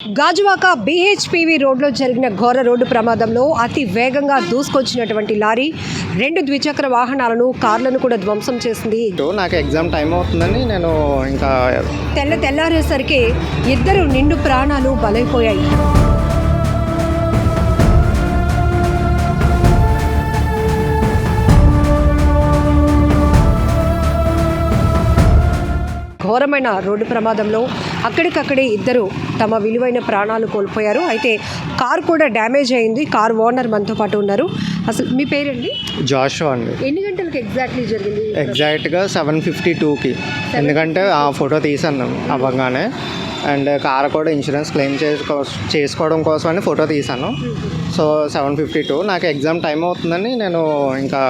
Gajuwaka BHPV రోడ్లో జరిగిన ఘోర రోడ్డు ప్రమాదంలో అతి వేగంగా దూసుకొచ్చినటువంటి లారీ 2 ద్విచక్ర వాహనాలను కార్లను కూడా ధ్వంసం చేసింది. నాకు ఎగ్జామ్ టైం అవుతుందని నేను ఇంకా తెల్లారేసరికి 2 నిండు ప్రాణాలు బలైపోయాయి. ఘోరమైన రోడ్డు ప్రమాదంలో అక్కడికక్కడే 2 తమ విలువైన ప్రాణాలు కోల్పోయారు. అయితే కారు కూడా డ్యామేజ్ అయింది. కారు ఓనర్ మనతో పాటు ఉన్నారు. అసలు మీ పేరండి? జాషువా అండి. ఎన్ని గంటలకు ఎగ్జాక్ట్లీ జరిగింది? ఎగ్జాక్ట్గా 7:52కి, ఎందుకంటే ఆ ఫోటో తీసాను అవ్వగానే. అండ్ కార్ కూడా ఇన్సూరెన్స్ క్లెయిమ్ చేసుకోవడం కోసం అని ఫోటో తీసాను. సో 7:52 నాకు ఎగ్జామ్ టైం అవుతుందని నేను ఇంకా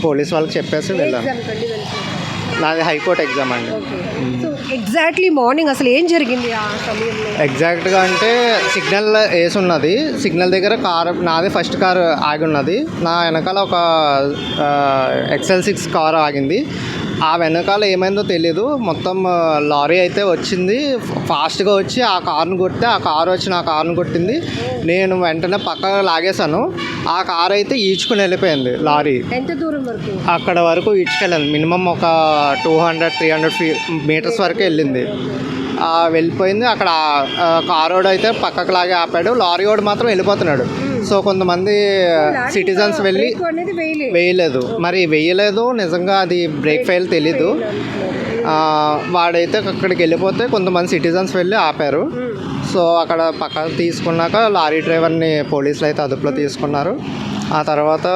పోలీస్ వాళ్ళకి చెప్పేసి వెళ్ళాను. నాది హైకోర్టు ఎగ్జామ్ అండి. ఎగ్జాక్ట్లీ మార్నింగ్ అసలు ఏం జరిగింది ఆ సమయంలో? ఎగ్జాక్ట్గా అంటే సిగ్నల్ వేసి ఉన్నది. సిగ్నల్ దగ్గర కారు, నాది ఫస్ట్ కారు ఆగి ఉన్నది. నా వెనకాల ఒక XL6 కారు ఆగింది. ఆ వెనకాల ఏమైందో తెలీదు, మొత్తం లారీ అయితే వచ్చింది. ఫాస్ట్గా వచ్చి ఆ కారును కొడితే ఆ కారు వచ్చి నా కారును కొట్టింది. నేను వెంటనే పక్కగా లాగేశాను. ఆ కారు అయితే ఈడ్చుకుని వెళ్ళిపోయింది. లారీ ఎంత దూరం వరకు? అక్కడ వరకు ఈడ్చుకెళ్ళింది. మినిమం ఒక 200-300 మీటర్స్ వరకు వెళ్ళింది. వెళ్ళిపోయింది. అక్కడ కారోడు అయితే పక్కకు లాగే ఆపాడు. లారీ వాడు మాత్రం వెళ్ళిపోతున్నాడు. సో కొంతమంది సిటిజన్స్ వెళ్ళి వేయలేదు, మరి వేయలేదు నిజంగా అది బ్రేక్ ఫెయిల్ తెలీదు. వాడైతే అక్కడికి వెళ్ళిపోతే కొంతమంది సిటిజన్స్ వెళ్ళి ఆపారు. సో అక్కడ పక్కకు తీసుకున్నాక లారీ డ్రైవర్ని పోలీసులు అయితే అదుపులో తీసుకున్నారు. ఆ తర్వాత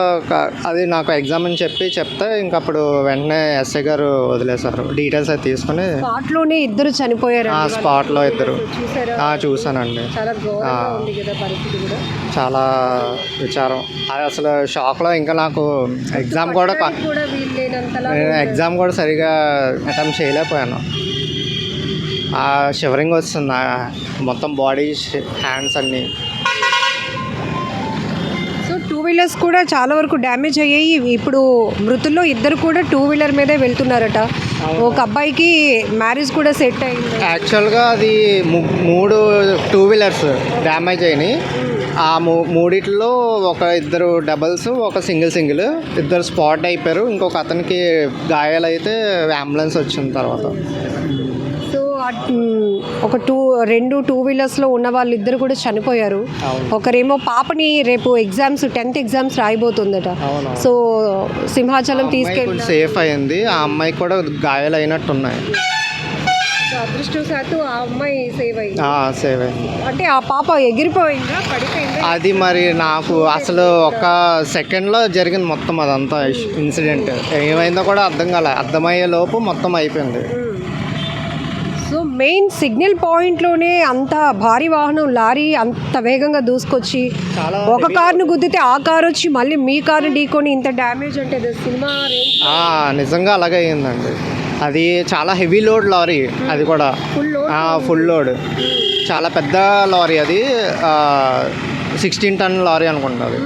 అది నాకు ఎగ్జామ్ అని చెప్తే ఇంక అప్పుడు వెంటనే ఎస్ఐ గారు వదిలేశారు. డీటెయిల్స్ అయితే తీసుకుని స్పాట్లోనే 2 చనిపోయారు. స్పాట్లో 2 చూసానండి. చాలా విచారం. అది అసలు షాక్లో ఇంకా నాకు ఎగ్జామ్ కూడా సరిగా అటెంప్ట్ చేయలేకపోయాను. షివరింగ్ వస్తుంది మొత్తం బాడీ, హ్యాండ్స్ అన్నీ. సో 2 వీలర్స్ కూడా చాలా వరకు డ్యామేజ్ అయ్యాయి. ఇప్పుడు మృతుల్లో 2 కూడా 2 వీలర్ మీదే వెళ్తున్నారట. ఒక అబ్బాయికి మ్యారేజ్ కూడా సెట్ అయింది. యాక్చువల్గా అది 3 2 వీలర్స్ డ్యామేజ్ అయినాయి. ఆ మూడిట్లో ఒక 2 డబల్స్, ఒక సింగిల్ 2 స్పాట్ అయిపోయారు. ఇంకొక అతనికి గాయాలైతే అంబులెన్స్ వచ్చిన తర్వాత. సో ఒక 2 2 వీలర్స్లో ఉన్న వాళ్ళిద్దరు కూడా చనిపోయారు. ఒకరేమో పాపని రేపు ఎగ్జామ్స్ 10th ఎగ్జామ్స్ రాయబోతుందట. సో సింహాచలం తీసుకెళ్ళి సేఫ్ అయింది. ఆ అమ్మాయికి కూడా గాయాలు అయినట్టున్నాయి. అదృష్టవశాత్తు ఆ అమ్మాయి సేవ్ అయింది. అంటే ఆ పాప ఎగిరిపోయిందా, పడిపోయిందా? అది మరి నాకు అసలు ఒక సెకండ్లో జరిగింది మొత్తం అదంతా ఇన్సిడెంట్. ఏమైందో కూడా అర్థమయ్యే లోపు మొత్తం అయిపోయింది. సో మెయిన్ సిగ్నల్ పాయింట్లోనే అంత భారీ వాహనం లారీ అంత వేగంగా దూసుకొచ్చి ఒక కారును గుద్దితే ఆ కారు వచ్చి మళ్ళీ మీ కారు ఢీకొని ఇంత డ్యామేజ్ అంటే సినిమా నిజంగా అలాగే అయ్యిందండి. అది చాలా హెవీ లోడ్ లారీ, అది కూడా ఫుల్ లోడ్, చాలా పెద్ద లారీ. అది 16 టన్ లారీ అనుకుంటుంది.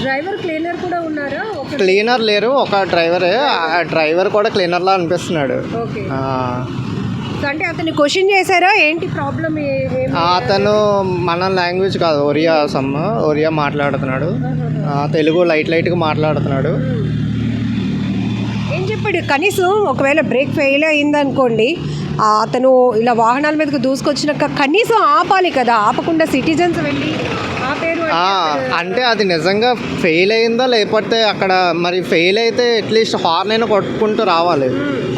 డ్రైవర్ క్లీనర్ కూడా ఉన్నారా? క్లీనర్ లేరు, ఒక డ్రైవరే. ఆ డ్రైవర్ కూడా క్లీనర్లా అనిపిస్తున్నాడు. అంటే అతన్ని క్వశ్చన్ చేశారా ఏంటి ప్రాబ్లం? అతను మన లాంగ్వేజ్ కాదు, ఒరియా మాట్లాడుతున్నాడు. తెలుగు లైట్గా మాట్లాడుతున్నాడు. ఏం చెప్పాడు? కనీసం ఒకవేళ బ్రేక్ ఫెయిల్ అయిందనుకోండి, అతను ఇలా వాహనాల మీదకి దూసుకొచ్చినాక కనీసం ఆపాలి కదా, ఆపకుండా సిటిజన్స్ వెళ్ళి ఆపేరు అంటే అది నిజంగా ఫెయిల్ అయిందా లేకపోతే అక్కడ మరి ఫెయిల్ అయితే అట్లీస్ట్ హార్న్ అయినా కొట్టుకుంటూ రావాలి.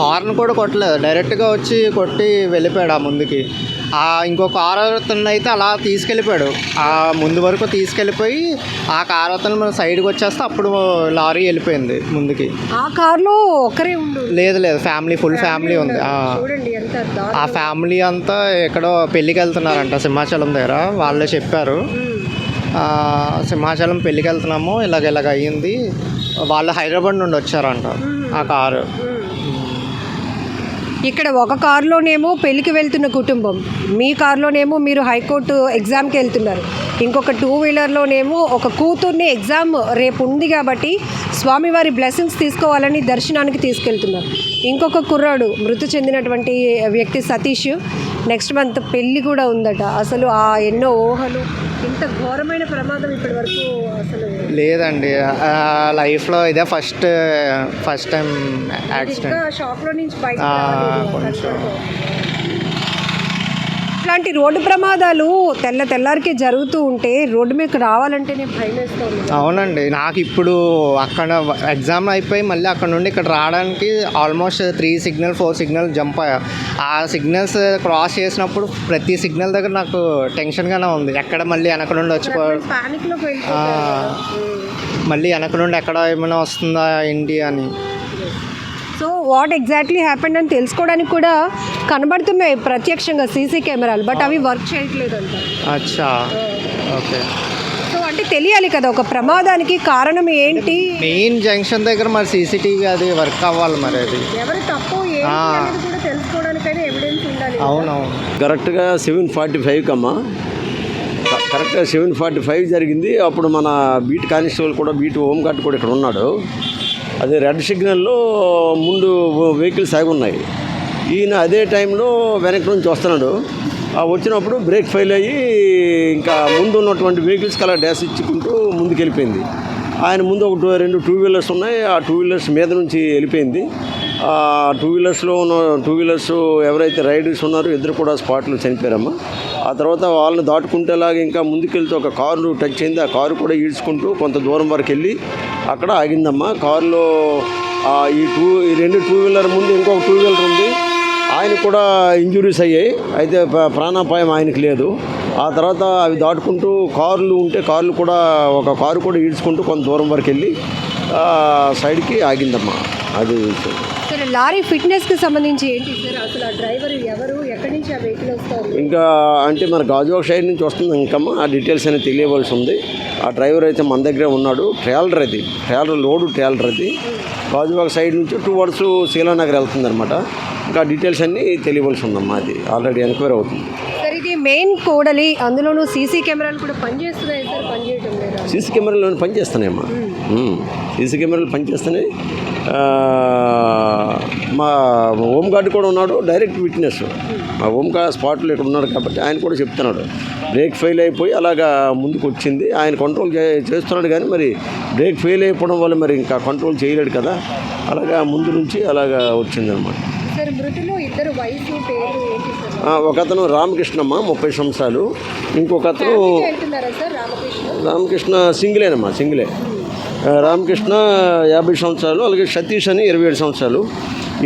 హార్న్ కూడా కొట్టలేదు, డైరెక్ట్గా వచ్చి కొట్టి వెళ్ళిపోయాడు ఆ ముందుకి. ఇంకో కారు అతను అయితే అలా తీసుకెళ్ళిపోయాడు. ఆ ముందు వరకు తీసుకెళ్ళిపోయి ఆ కారు అతను మన సైడ్కి వచ్చేస్తే అప్పుడు లారీ వెళ్ళిపోయింది ముందుకి. ఆ కార్లో ఒకరే ఉండు? లేదు, ఫుల్ ఫ్యామిలీ ఉంది. ఆ ఫ్యామిలీ అంతా ఎక్కడో పెళ్ళికి వెళ్తున్నారంట సింహాచలం దగ్గర. వాళ్ళే చెప్పారు, సింహాచలం పెళ్ళికి వెళ్తున్నాము, ఇలాగ అయ్యింది. వాళ్ళు హైదరాబాద్ నుండి వచ్చారంట ఆ కారు. ఇక్కడ ఒక కారులోనేమో పెళ్ళికి వెళ్తున్న కుటుంబం, మీ కారులోనేమో మీరు హైకోర్టు ఎగ్జామ్కి వెళ్తున్నారు, ఇంకొక టూ వీలర్లోనేమో ఒక కూతుర్ని ఎగ్జామ్ రేపు ఉంది కాబట్టి స్వామివారి బ్లెస్సింగ్స్ తీసుకోవాలని దర్శనానికి తీసుకెళ్తున్నారు. ఇంకొక కుర్రాడు మృతి చెందినటువంటి వ్యక్తి సతీష్ నెక్స్ట్ మంత్ పెళ్ళి కూడా ఉందట. అసలు ఆ ఎన్నో ఊహలు, ఇంత ఘోరమైన ప్రమాదం ఇప్పటి వరకు అసలు లేదండి, లైఫ్లో ఇదే ఫస్ట్ టైం యాక్సిడెంట్. షాప్లో నుంచి బయట కొంచెం ఇట్లాంటి రోడ్డు ప్రమాదాలు తెల్లారికే జరుగుతూ ఉంటే రోడ్డు మీకు రావాలంటేనే భయం వేస్తుంది. అవునండి, నాకు ఇప్పుడు అక్కడ ఎగ్జామ్ అయిపోయి మళ్ళీ అక్కడ నుండి ఇక్కడ రావడానికి ఆల్మోస్ట్ 3 సిగ్నల్ 4 సిగ్నల్ జంప్ అయ్యా. ఆ సిగ్నల్స్ క్రాస్ చేసినప్పుడు ప్రతి సిగ్నల్ దగ్గర నాకు టెన్షన్గానే ఉంది, ఎక్కడ మళ్ళీ వెనక నుండి పానిక్లోకి మళ్ళీ వెనక నుండి ఎక్కడ ఏమైనా వస్తుందా ఏంటి అని. సో వాట్ ఎగ్జాక్ట్లీ హ్యాపెండ్ అని తెలుసుకోవడానికి కూడా కనబడుతున్నాయి ప్రత్యక్షంగా సీసీ కెమెరాలు, బట్ అవి వర్క్ చేయట్లేదు అంట. అచ్చా, ఓకే. సో అంటే తెలియాలి కదా ఒక ప్రమాదానికి కారణం ఏంటి. మెయిన్ జంక్షన్ దగ్గర మరి సీసీటీవీ అది వర్క్ అవ్వాలి, మరి అది ఎవరు తప్పు ఏంటి అనేది కూడా తెలుసుకోవడానికైనా ఎవిడెన్స్ ఉండాలి. అవునవును. కరెక్ట్గా 7:45 కమ్మా, కరెక్ట్గా 7:45 జరిగింది. అప్పుడు మన బీట్ కానిస్టేబుల్ కూడా, బీట్ హోంగార్డ్ కూడా ఇక్కడ ఉన్నాడు. అదే రెడ్ సిగ్నల్లో ముందు వెహికల్స్ ఆగి ఉన్నాయి. ఈయన అదే టైంలో వెనక్కి నుంచి వస్తున్నాడు. వచ్చినప్పుడు బ్రేక్ ఫెయిల్ అయ్యి ఇంకా ముందు ఉన్నటువంటి వెహికల్స్కి అలా డ్యాష్ ఇచ్చుకుంటూ ముందుకు వెళ్ళిపోయింది. ఆయన ముందు ఒక 2 టూ వీలర్స్ ఉన్నాయి, ఆ టూ వీలర్స్ మీద నుంచి వెళ్ళిపోయింది. ఆ టూ వీలర్స్ ఎవరైతే రైడర్స్ ఉన్నారో ఇద్దరు కూడా స్పాట్లో చనిపోయారమ్మా. ఆ తర్వాత వాళ్ళని దాటుకుంటేలాగా ఇంకా ముందుకెళ్తే ఒక కారు టచ్ అయింది. ఆ కారు కూడా ఈడ్చుకుంటూ కొంత దూరం వరకు వెళ్ళి అక్కడ ఆగిందమ్మా. కారులో ఈ 2 టూ వీలర్ ముందు ఇంకొక టూ వీలర్ ఉంది, ఆయన కూడా ఇంజురీస్ అయ్యాయి. అయితే ప్రాణాపాయం ఆయనకి లేదు. ఆ తర్వాత అవి దాటుకుంటూ కార్లు ఉంటే కార్లు కూడా, ఒక కారు కూడా ఈడ్చుకుంటూ కొంత దూరం వరకు వెళ్ళి సైడ్కి ఆగిందమ్మా. అది సరే, లారీ ఫిట్నెస్కి సంబంధించి ఏంటి సార్, అసలు ఆ డ్రైవర్ ఎవరు, ఎక్కడి నుంచి ఆ వెహికల్ వస్తారు? ఇంకా అంటే మన గాజువాక సైడ్ నుంచి వస్తుంది ఇంకమ్మా, ఆ డీటెయిల్స్ అనేది తెలియవలసి ఉంది. ఆ డ్రైవర్ అయితే మన దగ్గరే ఉన్నాడు. లోడు ట్రైలర్ అది గాజువాక సైడ్ నుంచి టువర్డ్స్ శీలానగర్ వెళ్తుంది అనమాట. ఇంకా డీటెయిల్స్ అన్నీ తెలియవలసి ఉందమ్మా, అది ఆల్రెడీ ఎంక్వైరీ అవుతుంది. సార్ ఇది మెయిన్ కోడలి, అందులోనూ సీసీ కెమెరాలు కూడా పనిచేస్తున్నాయి సార్, పనిచేయటం లేదా? సీసీ కెమెరాలు పనిచేస్తున్నాయమ్మా, సీసీ కెమెరాలు పనిచేస్తున్నాయి. మా హోంగార్డ్ కూడా ఉన్నాడు, డైరెక్ట్ విట్నెస్. మా హోంగార్డ్ స్పాట్లో ఇక్కడ ఉన్నాడు కాబట్టి ఆయన కూడా చెప్తున్నాడు. బ్రేక్ ఫెయిల్ అయిపోయి అలాగా ముందుకు వచ్చింది. ఆయన కంట్రోల్ చేస్తున్నాడు కానీ మరి బ్రేక్ ఫెయిల్ అయిపోవడం వల్ల మరి ఇంకా కంట్రోల్ చేయలేడు కదా, అలాగా ముందు నుంచి అలాగా వచ్చిందనమాట. సార్ మృతిలో ఇద్దరు వయసు పేరు ఏంటి సార్? ఒకతను రామకృష్ణమ్మ 30 సంవత్సరాలు, ఇంకొక అతను రామకృష్ణ సింగిలే. రామకృష్ణ 50 సంవత్సరాలు, అలాగే సతీష్ అని 27 సంవత్సరాలు.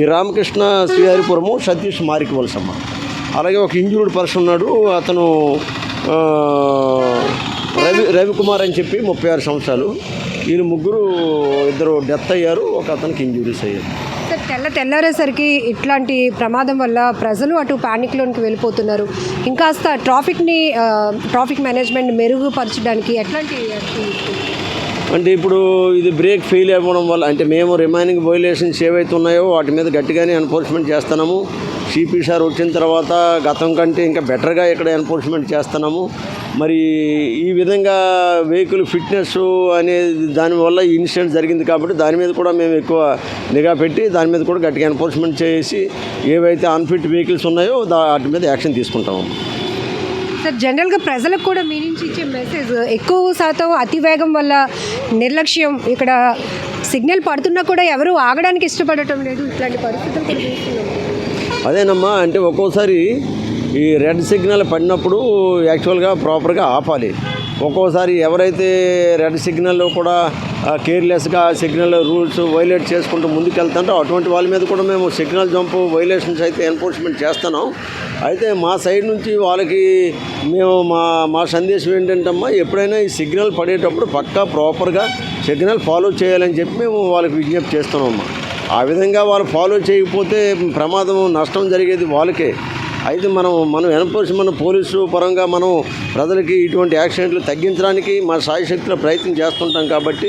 ఈ రామకృష్ణ శ్రీహరిపురము, సతీష్ మారికవలసమ్మ. అలాగే ఒక ఇంజూర్డ్ పర్సన్ ఉన్నాడు, అతను రవికుమార్ అని చెప్పి 36 సంవత్సరాలు. వీళ్ళు ముగ్గురు, ఇద్దరు డెత్ అయ్యారు, ఒక అతనికి ఇంజూరీస్ అయ్యారు. సార్ తెల్లారేసరికి ఇట్లాంటి ప్రమాదం వల్ల ప్రజలు అటు ప్యానిక్లోనికి వెళ్ళిపోతున్నారు. ఇంకాస్త ట్రాఫిక్ మేనేజ్మెంట్ మెరుగుపరచడానికి ఎట్లాంటి అంటే ఇప్పుడు ఇది బ్రేక్ ఫెయిల్ అవ్వడం వల్ల, అంటే మేము రిమైనింగ్ వయోలేషన్స్ ఏవైతే ఉన్నాయో వాటి మీద గట్టిగానే ఎన్ఫోర్స్మెంట్ చేస్తున్నాము. సిపి సార్ వచ్చిన తర్వాత గతం కంటే ఇంకా బెటర్గా ఇక్కడ ఎన్ఫోర్స్మెంట్ చేస్తున్నాము. మరి ఈ విధంగా వెహికల్ ఫిట్నెస్ అనేది దానివల్ల ఈ ఇన్సిడెంట్ జరిగింది కాబట్టి దాని మీద కూడా మేము ఎక్కువ నిఘా పెట్టి దాని మీద కూడా గట్టిగా ఎన్ఫోర్స్మెంట్ చేసి ఏవైతే అన్ఫిట్ వెహికల్స్ ఉన్నాయో వాటి మీద యాక్షన్ తీసుకుంటాము. సార్ జనరల్గా ప్రజలకు కూడా మీ నుంచి ఇచ్చే మెసేజ్, ఎక్కువ శాతం అతివేగం వల్ల నిర్లక్ష్యం, ఇక్కడ సిగ్నల్ పడుతున్నా కూడా ఎవరు ఆగడానికి ఇష్టపడటం లేదు, ఇట్లాంటి పరిస్థితులు కూడా చూస్తున్నాం. అదేనమ్మా, అంటే ఒక్కోసారి ఈ రెడ్ సిగ్నల్ పడినప్పుడు యాక్చువల్గా ప్రాపర్గా ఆపాలి. ఒక్కోసారి ఎవరైతే రెడ్ సిగ్నల్ కూడా కేర్లెస్గా సిగ్నల్ రూల్స్ వైలేట్ చేసుకుంటూ ముందుకెళ్తుంటో అటువంటి వాళ్ళ మీద కూడా మేము సిగ్నల్ జంప్ వైలేషన్స్ అయితే ఎన్ఫోర్స్మెంట్ చేస్తున్నాం. అయితే మా సైడ్ నుంచి వాళ్ళకి మేము మా సందేశం ఏంటంటమ్మా, ఎప్పుడైనా ఈ సిగ్నల్ పడేటప్పుడు పక్కా ప్రాపర్గా సిగ్నల్ ఫాలో చేయాలని చెప్పి మేము వాళ్ళకి విజ్ఞప్తి చేస్తున్నామమ్మా. ఆ విధంగా వాళ్ళు ఫాలో చేయకపోతే ప్రమాదం, నష్టం జరిగేది వాళ్ళకే. అయితే మనం ఎన్ఫోర్స్మెంట్ పోలీసు పరంగా మనం ప్రజలకి ఇటువంటి యాక్సిడెంట్లు తగ్గించడానికి మా సాయశక్తిలో ప్రయత్నం చేస్తుంటాం కాబట్టి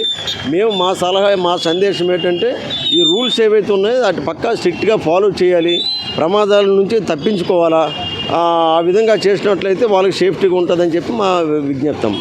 మేము మా సలహా మా సందేశం ఏంటంటే ఈ రూల్స్ ఏవైతే ఉన్నాయో వాటి పక్కా స్ట్రిక్ట్గా ఫాలో చేయాలి, ప్రమాదాల నుంచి తప్పించుకోవాలా, ఆ విధంగా చేసినట్లయితే వాళ్ళకి సేఫ్టీగా ఉంటుందని చెప్పి మా విజ్ఞప్తం.